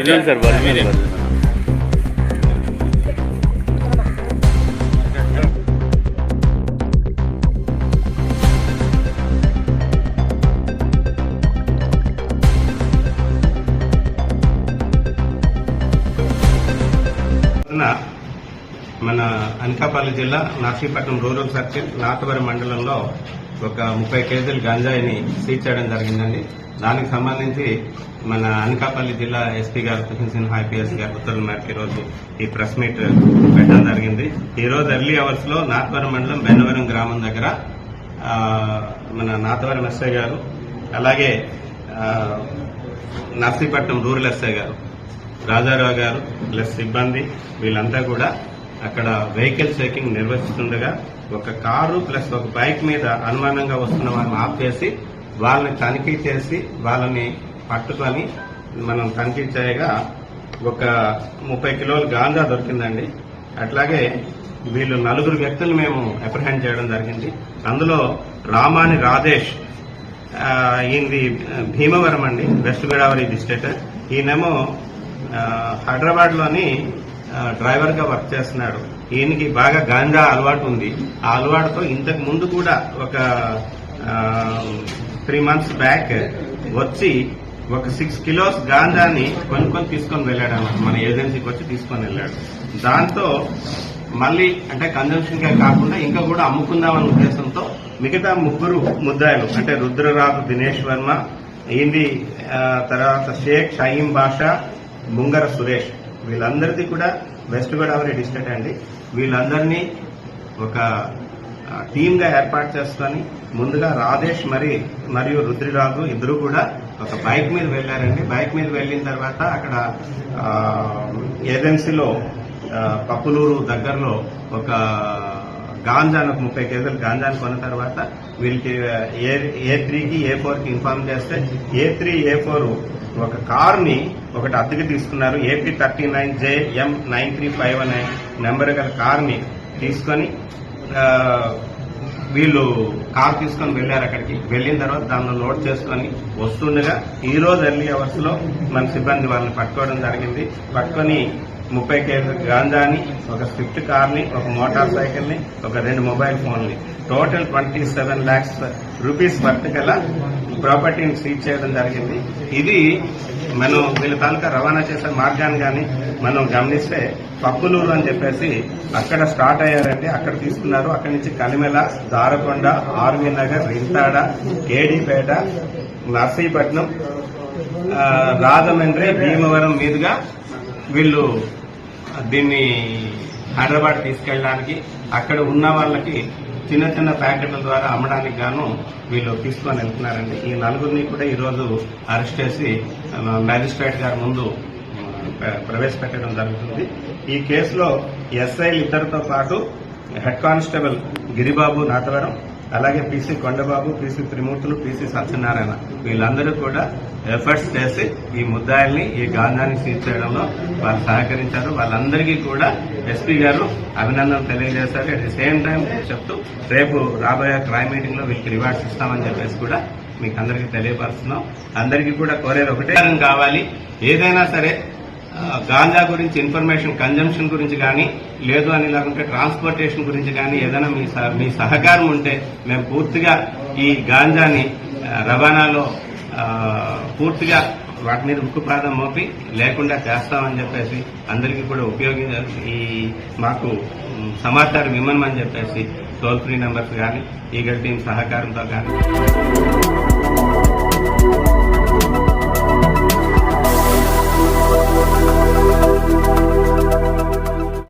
Sir మన అనకాపల్లి జిల్లా Narsipatnam rural circle Nathavaram మండలంలో ఒక 30 కేజీల గంజాయిని సీజ్ చేయడం జరిగిందండి. దానికి సంబంధించి మన అనకాపల్లి జిల్లా ఎస్పీ గారు తుహిన్ సిన్హా ఐపీఎస్ గారు ఉత్తర్వుల మేరకు ఈరోజు ఈ ప్రెస్ మీట్ పెట్టడం జరిగింది. ఈ రోజు ఎర్లీ అవర్స్ లో నాతవరం మండలం బెన్నవరం గ్రామం దగ్గర మన నాతవరం ఎస్ఐ గారు అలాగే నర్సీపట్నం రూరల్ ఎస్ఐ గారు రాజారావు గారు ప్లస్ సిబ్బంది వీళ్ళంతా కూడా అక్కడ వెహికల్ చెకింగ్ నిర్వహిస్తుండగా ఒక కారు ప్లస్ ఒక బైక్ మీద అనుమానంగా వస్తున్న వాళ్ళని ఆఫ్ చేసి వాళ్ళని తనిఖీ చేసి వాళ్ళని పట్టుకొని మనం తనిఖీ చేయగా ఒక 30 కిలోల గాంజా దొరికిందండి. అట్లాగే వీళ్ళు 4 వ్యక్తులు మేము అప్రహెండ్ చేయడం జరిగింది. అందులో రామాని రాజేష్ ఈయనది భీమవరం అండి, వెస్ట్ గోదావరి డిస్ట్రిక్ట్. ఈయనేమో హైదరాబాద్ లోని డ్రైవర్ గా వర్క్ చేస్తున్నాడు. ఈయనకి బాగా గాంజా అలవాటు ఉంది. ఆ అలవాటుతో ఇంతకు ముందు కూడా ఒక 3 months బ్యాక్ వచ్చి ఒక 6 కిలోస్ గాంజాని కొనుక్కొని తీసుకొని వెళ్ళాడు అన్నమాట. మన ఏజెన్సీకి వచ్చి తీసుకొని వెళ్ళాడు. దాంతో మళ్ళీ అంటే కన్జంప్షన్ గా కాకుండా ఇంకా కూడా అమ్ముకుందామన్న ఉద్దేశంతో మిగతా 3 ముద్దాయిలు అంటే రుద్రరాజు దినేష్ వర్మ, ఈయనది తర్వాత షేక్ షహీం బాషా, ముంగర సురేష్, వీళ్ళందరిది కూడా వెస్ట్ గోదావరి డిస్ట్రిక్ట్ అండి. వీళ్ళందరినీ ఒక టీమ్ గా ఏర్పాటు చేసుకుని ముందుగా రాజేష్ మరియు రుద్రరాజు ఇద్దరు కూడా ఒక బైక్ మీద వెళ్లారండి. బైక్ మీద వెళ్లిన తర్వాత అక్కడ ఏజెన్సీలో పప్పులూరు దగ్గరలో ఒక గాంజాను 30 కేజీల గాంజాను కొన్న తర్వాత వీళ్ళకి A3కి A4కి ఇన్ఫార్మ్ చేస్తే A3 A4 ఒక కారుని ఒకటి అద్దెకి తీసుకున్నారు. AP39JM9351 నెంబర్ గల కారుని తీసుకొని వీళ్ళు కారు తీసుకొని వెళ్లారు. అక్కడికి వెళ్లిన తర్వాత దానిలో లోడ్ చేసుకుని వస్తుండగా ఈ రోజు ఎర్లీ అవర్స్ లో మన సిబ్బంది వాళ్ళని పట్టుకోవడం జరిగింది. పట్టుకొని 30 కేజీల గాంజాని, ఒక స్విఫ్ట్ కార్ని, ఒక మోటార్ సైకిల్ ని, ఒక 2 మొబైల్ ఫోన్లు, టోటల్ 27 lakhs రూపీస్ వర్త్ గల ప్రాపర్టీని సీజ్ చేయడం జరిగింది. ఇది మనం వీళ్ళ తాలూకా రవాణా చేసే మార్గాన్ని కానీ మనం గమనిస్తే పప్పులూరు అని చెప్పేసి అక్కడ స్టార్ట్ అయ్యారండి. అక్కడ తీసుకున్నారు. అక్కడి నుంచి కలిమెల, దారకొండ, ఆర్వీ నగర్, రింతాడ, కేడీపేట, నర్సీపట్నం, రాజమండ్రి, భీమవరం మీదుగా వీళ్ళు దీన్ని హైదరాబాద్ తీసుకెళ్ళడానికి అక్కడ ఉన్న వాళ్ళకి చిన్న చిన్న ప్యాకెట్ల ద్వారా అమ్మడానికి గాను వీళ్ళు తీసుకొని వెళ్తున్నారండి. ఈ 4 కూడా ఈ రోజు అరెస్ట్ చేసి మ్యాజిస్ట్రేట్ గారి ముందు ప్రవేశపెట్టడం జరుగుతుంది. ఈ కేసులో ఎస్ఐలు ఇద్దరితో పాటు హెడ్ కానిస్టేబుల్ గిరిబాబు నాతవరం, అలాగే పీసీ కొండబాబు, పీసీ త్రిమూర్తులు, పీసీ సత్యనారాయణ వీళ్ళందరూ కూడా ఎఫర్ట్స్ చేసి ఈ ముద్దాయిల్ని ఈ గాంజాన్ని సీజ్ చేయడంలో వాళ్ళు సహకరించారు. వాళ్ళందరికీ కూడా ఎస్పీ గారు అభినందనలు తెలియజేశారు. అట్ ది సేమ్ టైం చెప్తూ రేపు రాబోయే క్రైమ్ మీటింగ్ లో వీళ్ళకి రివార్డ్స్ ఇస్తామని చెప్పేసి కూడా మీకు అందరికీ తెలియపరుస్తున్నాం. అందరికీ కూడా కోరేది ఒకటే కావాలి, ఏదైనా సరే గాంజా గురించి ఇన్ఫర్మేషన్ కన్జంప్షన్ గురించి కానీ లేదు అని లేకుంటే ట్రాన్స్పోర్టేషన్ గురించి కానీ ఏదైనా మీ సహకారం ఉంటే మేము పూర్తిగా ఈ గాంజాని రవాణాలో పూర్తిగా వాటి మీద ఉక్కుపాదం మోపి లేకుండా చేస్తామని చెప్పేసి అందరికీ కూడా ఈ మాకు సమాచారం ఇవ్వమని చెప్పేసి టోల్ ఫ్రీ నెంబర్స్ కానీ ఈగల్ టీం సహకారంతో కానీ